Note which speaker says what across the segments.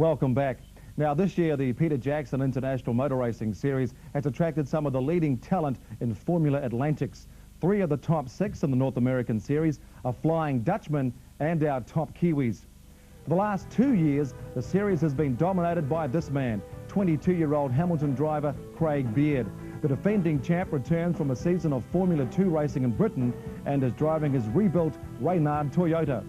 Speaker 1: Welcome back. Now, this year, the Peter Jackson International Motor Racing Series has attracted some of the leading talent in Formula Atlantics. 3 of the top 6 in the North American Series are Flying Dutchmen and our top Kiwis. For the last 2 years, the series has been dominated by this man, 22-year-old Hamilton driver Gregg Murphy. The defending champ returns from a season of Formula 2 racing in Britain and is driving his rebuilt Reynard Toyota.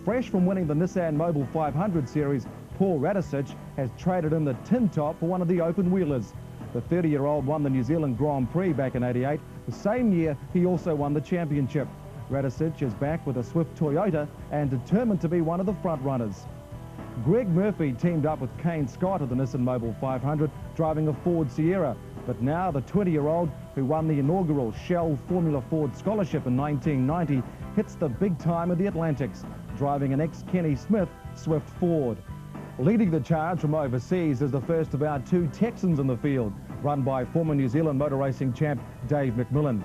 Speaker 1: Fresh from winning the Nissan Mobile 500 series, Paul Radisich has traded in the tin top for one of the open wheelers. The 30-year-old won the New Zealand Grand Prix back in '88. The same year, he also won the championship. Radisich is back with a swift Toyota and determined to be one of the front runners. Gregg Murphy teamed up with Kane Scott at the Nissan Mobile 500, driving a Ford Sierra. But now the 20-year-old, who won the inaugural Shell Formula Ford Scholarship in 1990, hits the big time of the Atlantics, driving an ex-Kenny Smith Swift Ford. Leading the charge from overseas is the first of our 2 Texans in the field, run by former New Zealand motor racing champ Dave McMillan.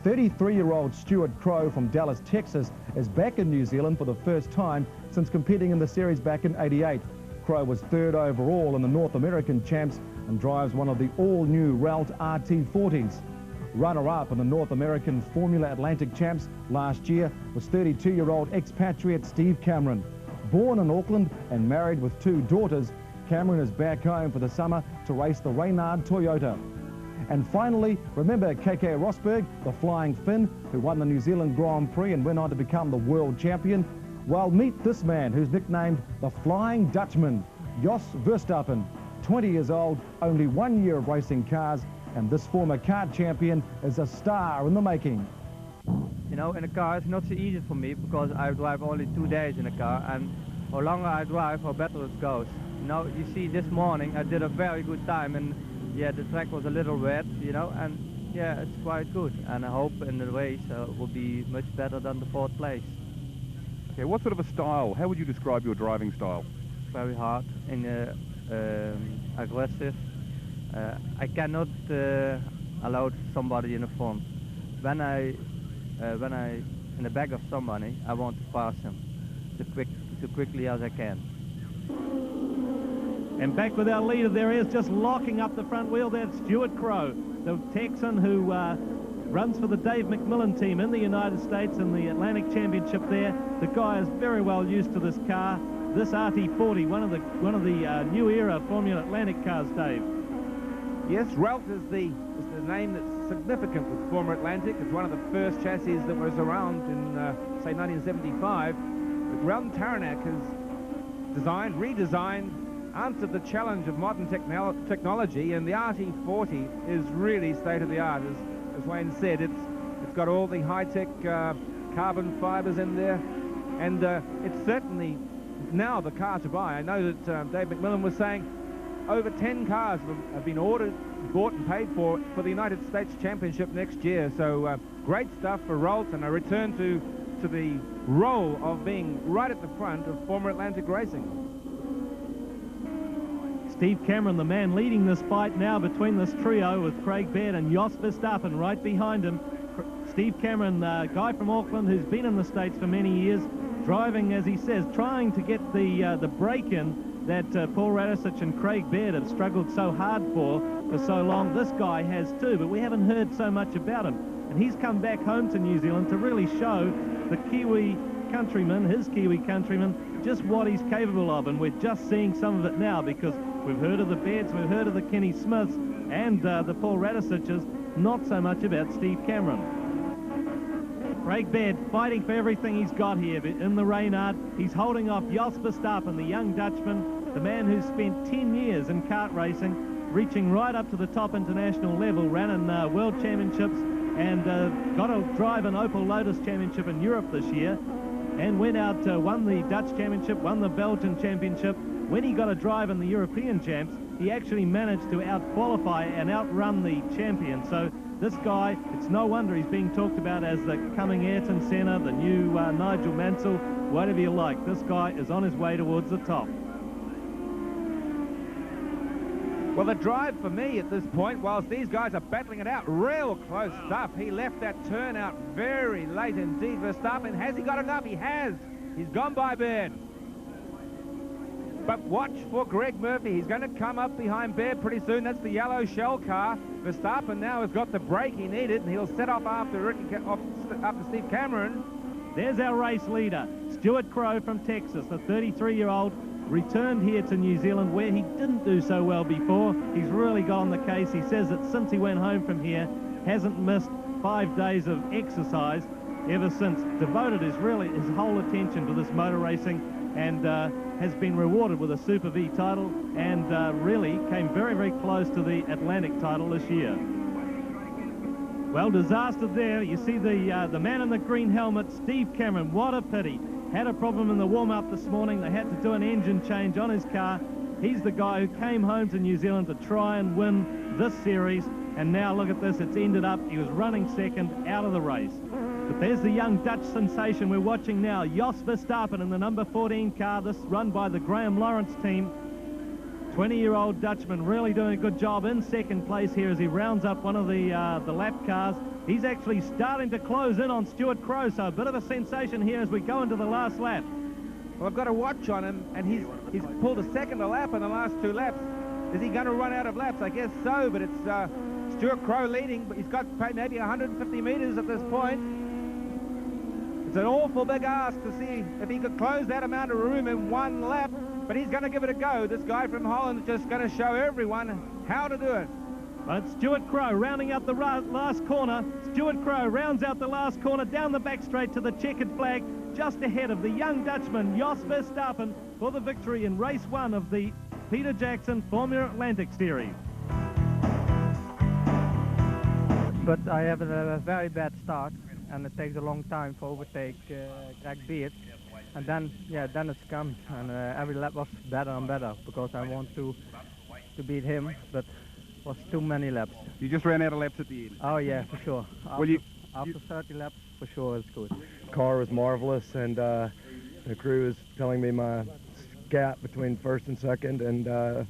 Speaker 1: 33-year-old Stuart Crow from Dallas, Texas, is back in New Zealand for the first time since competing in the series back in '88. Crow was 3rd overall in the North American champs and drives one of the all-new Ralt RT40s. Runner-up in the North American Formula Atlantic champs last year was 32-year-old expatriate Steve Cameron. Born in Auckland and married with 2 daughters, Cameron is back home for the summer to race the Reynard Toyota. And finally, remember KK Rosberg, the Flying Finn, who won the New Zealand Grand Prix and went on to become the world champion? Well, meet this man who's nicknamed the Flying Dutchman, Jos Verstappen. 20 years old, only 1 year of racing cars, and this former kart champion is a star in the making.
Speaker 2: You know, in a car it's not so easy for me because I drive only 2 days in a car, and the longer I drive, the better it goes. You know, you see this morning I did a very good time, and yeah, the track was a little wet, you know, and yeah, it's quite good. And I hope in the race it will be much better than the 4th place.
Speaker 3: Okay, what sort of a style? How would you describe your driving style?
Speaker 2: Very hard and aggressive. I cannot allow somebody in the front. When I in the back of somebody, I want to pass him so quickly as I can.
Speaker 4: And back with our leader, there he is, just locking up the front wheel. That's Stuart Crow, the Texan who runs for the Dave McMillan team in the United States in the Atlantic Championship there. The guy is very well used to this car. This RT40, one of the new era Formula Atlantic cars, Dave.
Speaker 5: Yes, Ralt is the name that's significant with Formula Atlantic. It's one of the first chassis that was around in, say, 1975. But Ralt and Taranaki has redesigned, answered the challenge of modern technology, and the RT40 is really state-of-the-art. As Wayne said, it's got all the high-tech carbon fibers in there, and it's certainly now the car to buy. I know that Dave McMillan was saying over 10 cars have been ordered, bought and paid for the United States Championship next year. So great stuff for Ralt, and a return to the role of being right at the front of Formula Atlantic racing.
Speaker 4: Steve Cameron, the man leading this fight now between this trio with Gregg Murphy and Jos Verstappen right behind him. Steve Cameron, a guy from Auckland who's been in the States for many years, driving, as he says, trying to get the break-in that Paul Radisich and Gregg Murphy have struggled so hard for so long. This guy has too, but we haven't heard so much about him. And he's come back home to New Zealand to really show the Kiwi countrymen, his Kiwi countrymen, just what he's capable of. And we're just seeing some of it now, because we've heard of the Beds, we've heard of the Kenny Smiths, and the Paul Radisiches, not so much about Steve Cameron. Gregg Murphy fighting for everything he's got here in the Reynard. He's holding off Jos Verstappen, the young Dutchman, the man who's spent 10 years in kart racing, reaching right up to the top international level, ran in world championships, and got to drive an Opel Lotus championship in Europe this year, and went out, won the Dutch championship, won the Belgian championship. When he got to drive in the European champs, he actually managed to out-qualify and outrun the champion. So this guy, it's no wonder he's being talked about as the coming Ayrton Senna, the new Nigel Mansell, whatever you like. This guy is on his way towards the top.
Speaker 5: Well, the drive for me at this point, whilst these guys are battling it out, real close stuff. He left that turn out very late indeed. Verstappen, has he got enough? He has. He's gone by Baird. But watch for Gregg Murphy. He's going to come up behind Baird pretty soon. That's the yellow shell car. Verstappen now has got the brake he needed, and he'll set off after Steve Cameron.
Speaker 4: There's our race leader, Stuart Crow from Texas, the 33-year-old, returned here to New Zealand where he didn't do so well before. He's really got on the case. He says that since he went home from here, hasn't missed 5 days of exercise ever since. Devoted his whole attention to this motor racing, and has been rewarded with a Super V title, and really came very, very close to the Atlantic title this year. Well, disaster there. You see the man in the green helmet, Steve Cameron. What a pity. Had a problem in the warm-up this morning. They had to do an engine change on his car. He's the guy who came home to New Zealand to try and win this series, and now look at this. It's ended up, he was running second out of the race. But there's the young Dutch sensation we're watching now, Jos Verstappen in the number 14 car, this run by the Graham Lawrence team. 20-year-old Dutchman really doing a good job in second place here as he rounds up one of the lap cars. He's actually starting to close in on Stuart Crow, so a bit of a sensation here as we go into the last lap.
Speaker 5: Well, I've got a watch on him, and he's pulled a second a lap in the last 2 laps. Is he going to run out of laps? I guess so, but it's Stuart Crow leading, but he's got maybe 150 meters at this point. It's an awful big ask to see if he could close that amount of room in 1 lap, but he's going to give it a go. This guy from Holland is just going to show everyone how to do it.
Speaker 4: But Stuart Crow rounding out the last corner. Stuart Crow rounds out the last corner down the back straight to the checkered flag, just ahead of the young Dutchman Jos Verstappen for the victory in race 1 of the Peter Jackson Formula Atlantic Series.
Speaker 2: But I have a very bad start, and it takes a long time to overtake Gregg Beard. And then it's come, and every lap was better and better because I want to beat him, but it was too many laps.
Speaker 3: You just ran out of laps at the end.
Speaker 2: Oh yeah, for sure. After 30 laps, for sure it's good.
Speaker 6: Car was marvelous, and the crew was telling me my gap between first and second, and it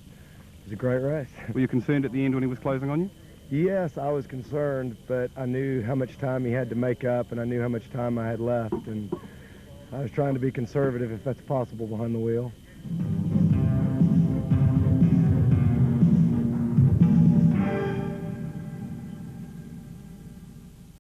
Speaker 6: was a great race.
Speaker 3: Were you concerned at the end when he was closing on you?
Speaker 6: Yes, I was concerned, but I knew how much time he had to make up, and I knew how much time I had left, and I was trying to be conservative if that's possible behind the wheel.